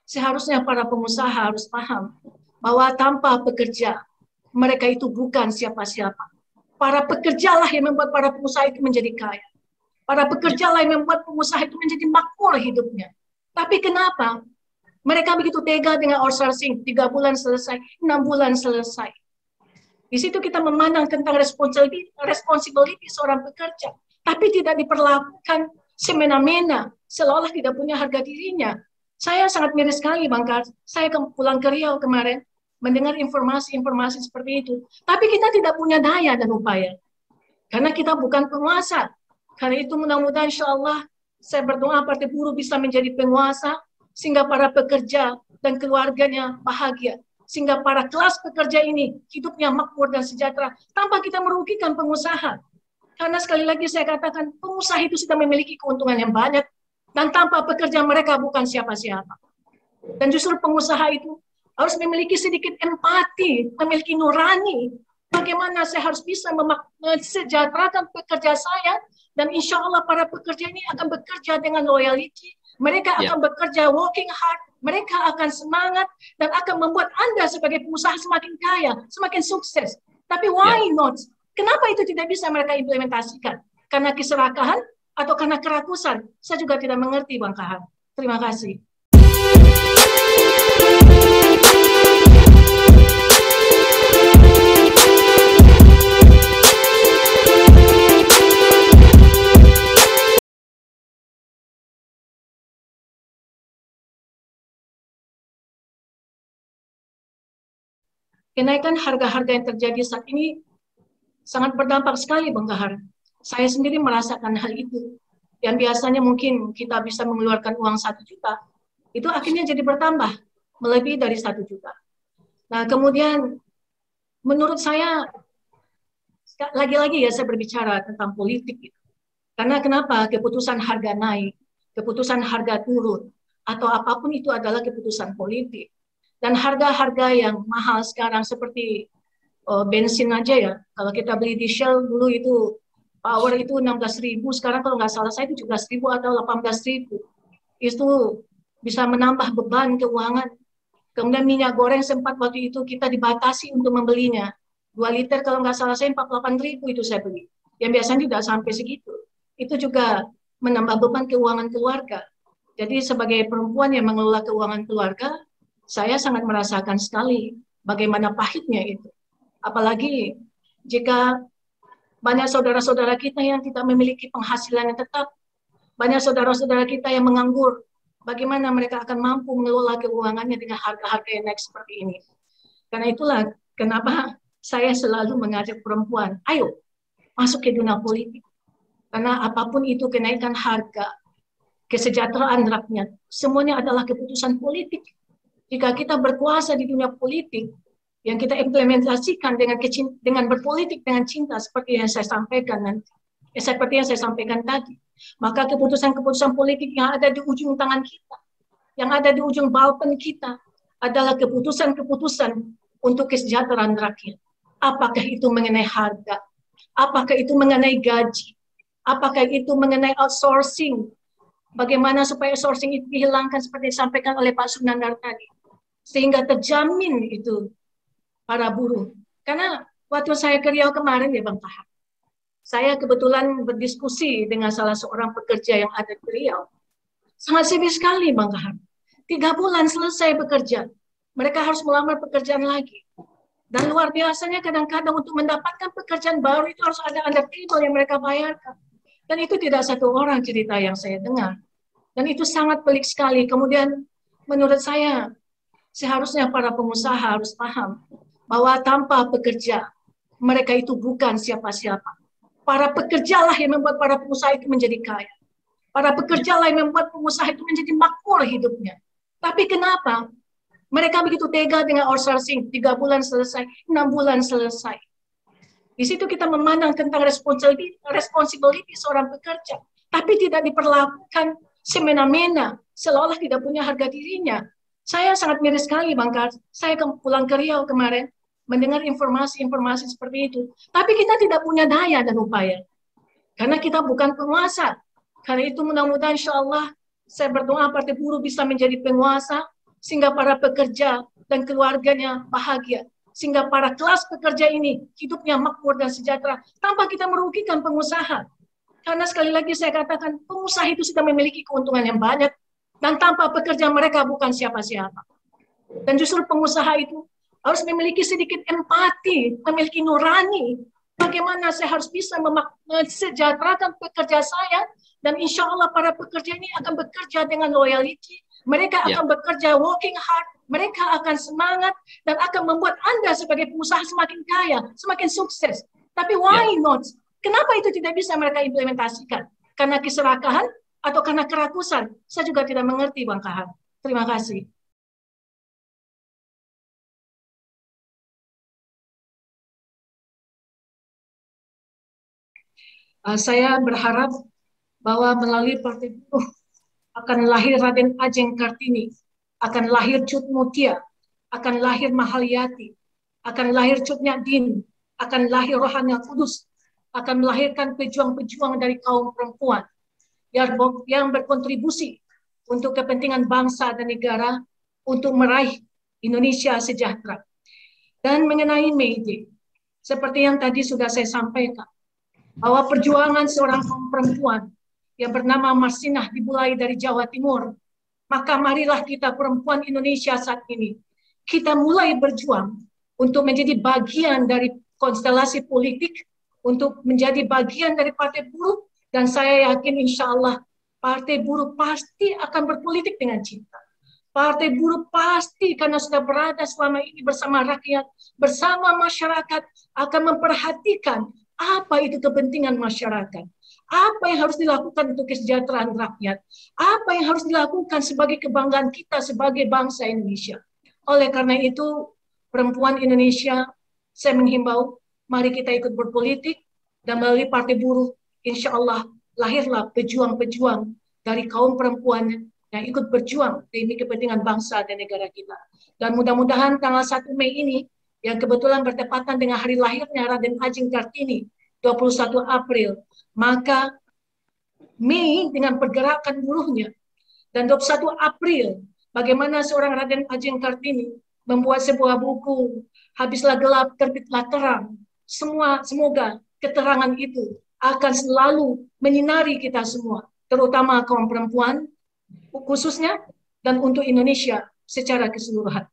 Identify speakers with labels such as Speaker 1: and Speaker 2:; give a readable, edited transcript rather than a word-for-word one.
Speaker 1: Seharusnya para pengusaha harus paham bahwa tanpa pekerja, mereka itu bukan siapa-siapa. Para pekerjalah yang membuat para pengusaha itu menjadi kaya. Para pekerjalah yang membuat pengusaha itu menjadi makmur hidupnya. Tapi kenapa mereka begitu tega dengan outsourcing? 3 bulan selesai, 6 bulan selesai. Di situ kita memandang tentang responsibility seorang pekerja, tapi tidak diperlakukan semena-mena, seolah tidak punya harga dirinya. Saya sangat miris sekali, Bang Kars. Saya pulang ke Riau kemarin, mendengar informasi-informasi seperti itu. Tapi kita tidak punya daya dan upaya. Karena kita bukan penguasa. Karena itu mudah-mudahan insya Allah saya berdoa Partai Buruh bisa menjadi penguasa, sehingga para pekerja dan keluarganya bahagia. Sehingga para kelas pekerja ini hidupnya makmur dan sejahtera tanpa kita merugikan pengusaha. Karena sekali lagi saya katakan, pengusaha itu sudah memiliki keuntungan yang banyak, dan tanpa pekerja mereka bukan siapa-siapa. Dan justru pengusaha itu harus memiliki sedikit empati, memiliki nurani. Bagaimana saya harus bisa mensejahterakan pekerja saya, dan insya Allah para pekerja ini akan bekerja dengan loyalty, mereka akan bekerja working hard, mereka akan semangat, dan akan membuat Anda sebagai pengusaha semakin kaya, semakin sukses. Tapi why not? Kenapa itu tidak bisa mereka implementasikan? Karena keserakahan atau karena kerakusan? Saya juga tidak mengerti, Bang Kahar. Terima kasih. Kenaikan harga-harga yang terjadi saat ini sangat berdampak sekali, Bang Kahar. Saya sendiri merasakan hal itu. Yang biasanya mungkin kita bisa mengeluarkan uang 1 juta, itu akhirnya jadi bertambah, melebihi dari 1 juta. Nah, kemudian menurut saya, lagi-lagi ya saya berbicara tentang politik. Karena kenapa? Keputusan harga naik, keputusan harga turun, atau apapun itu adalah keputusan politik. Dan harga-harga yang mahal sekarang seperti bensin aja ya, kalau kita beli di Shell dulu itu power itu 16.000, sekarang kalau nggak salah saya 17.000 atau 18.000. Itu bisa menambah beban keuangan. Kemudian minyak goreng sempat waktu itu kita dibatasi untuk membelinya. 2 liter kalau nggak salah saya 48.000 itu saya beli. Yang biasanya tidak sampai segitu. Itu juga menambah beban keuangan keluarga. Jadi sebagai perempuan yang mengelola keuangan keluarga, saya sangat merasakan sekali bagaimana pahitnya itu. Apalagi jika banyak saudara-saudara kita yang tidak memiliki penghasilan yang tetap, banyak saudara-saudara kita yang menganggur, bagaimana mereka akan mampu mengelola keuangannya dengan harga-harga yang naik seperti ini. Karena itulah kenapa saya selalu mengajak perempuan, ayo masuk ke dunia politik. Karena apapun itu kenaikan harga, kesejahteraan rakyat, semuanya adalah keputusan politik. Jika kita berkuasa di dunia politik, yang kita implementasikan dengan berpolitik dengan cinta seperti yang saya sampaikan nanti, seperti yang saya sampaikan tadi, maka keputusan-keputusan politik yang ada di ujung tangan kita, yang ada di ujung balpen kita, adalah keputusan-keputusan untuk kesejahteraan rakyat. Apakah itu mengenai harga, apakah itu mengenai gaji, apakah itu mengenai outsourcing, bagaimana supaya outsourcing itu dihilangkan seperti disampaikan oleh Pak Sunandar tadi, sehingga terjamin itu para buruh. Karena waktu saya ke Riau kemarin ya Bang Tahap, saya kebetulan berdiskusi dengan salah seorang pekerja yang ada di Riau. Sangat sedih sekali Bang Tahap. 3 bulan selesai bekerja, mereka harus melamar pekerjaan lagi. Dan luar biasanya kadang-kadang untuk mendapatkan pekerjaan baru itu harus ada under table yang mereka bayarkan. Dan itu tidak satu orang cerita yang saya dengar. Dan itu sangat pelik sekali. Kemudian menurut saya seharusnya para pengusaha harus paham bahwa tanpa pekerja, mereka itu bukan siapa-siapa. Para pekerjalah yang membuat para pengusaha itu menjadi kaya. Para pekerjalah yang membuat pengusaha itu menjadi makmur hidupnya. Tapi kenapa mereka begitu tega dengan outsourcing? 3 bulan selesai, 6 bulan selesai. Di situ kita memandang tentang responsibility seorang pekerja, tapi tidak diperlakukan semena-mena, seolah tidak punya harga dirinya. Saya sangat miris sekali, Bang Kars. Saya pulang ke Riau kemarin, mendengar informasi-informasi seperti itu. Tapi kita tidak punya daya dan upaya. Karena kita bukan penguasa. Karena itu mudah-mudahan insya Allah saya berdoa Partai Buruh bisa menjadi penguasa, sehingga para pekerja dan keluarganya bahagia, sehingga para kelas pekerja ini hidupnya makmur dan sejahtera tanpa kita merugikan pengusaha. Karena sekali lagi saya katakan, pengusaha itu sudah memiliki keuntungan yang banyak, dan tanpa pekerja mereka bukan siapa-siapa. Dan justru pengusaha itu harus memiliki sedikit empati, memiliki nurani. Bagaimana saya harus bisa mensejahterakan pekerja saya, dan insya Allah para pekerja ini akan bekerja dengan loyalty, mereka akan bekerja working hard, mereka akan semangat, dan akan membuat Anda sebagai pengusaha semakin kaya, semakin sukses. Tapi why not? Kenapa itu tidak bisa mereka implementasikan? Karena keserakahan atau karena kerakusan? Saya juga tidak mengerti, Bang Kahar. Terima kasih. Saya berharap bahwa melalui Partai Buruh akan lahir Raden Ajeng Kartini, akan lahir Cut Mutia, akan lahir Mahalyati, akan lahir Cut Nyadin, akan lahir Rohani Kudus, akan melahirkan pejuang-pejuang dari kaum perempuan yang berkontribusi untuk kepentingan bangsa dan negara untuk meraih Indonesia sejahtera. Dan mengenai May Day, seperti yang tadi sudah saya sampaikan, bahwa perjuangan seorang perempuan yang bernama Marsinah dimulai dari Jawa Timur, maka marilah kita perempuan Indonesia saat ini, kita mulai berjuang untuk menjadi bagian dari konstelasi politik, untuk menjadi bagian dari Partai Buruh, dan saya yakin insya Allah Partai Buruh pasti akan berpolitik dengan cinta. Partai Buruh pasti karena sudah berada selama ini bersama rakyat, bersama masyarakat, akan memperhatikan apa itu kepentingan masyarakat, apa yang harus dilakukan untuk kesejahteraan rakyat, apa yang harus dilakukan sebagai kebanggaan kita sebagai bangsa Indonesia. Oleh karena itu, perempuan Indonesia, saya menghimbau, mari kita ikut berpolitik, dan melalui Partai Buruh, insya Allah lahirlah pejuang-pejuang dari kaum perempuan yang ikut berjuang demi kepentingan bangsa dan negara kita. Dan mudah-mudahan tanggal 1 Mei ini, yang kebetulan bertepatan dengan hari lahirnya Raden Ajeng Kartini, 21 April, maka Mei dengan pergerakan buruhnya, dan 21 April, bagaimana seorang Raden Ajeng Kartini membuat sebuah buku, Habislah Gelap, Terbitlah Terang. Semoga keterangan itu akan selalu menyinari kita semua, terutama kaum perempuan khususnya, dan untuk Indonesia secara keseluruhan.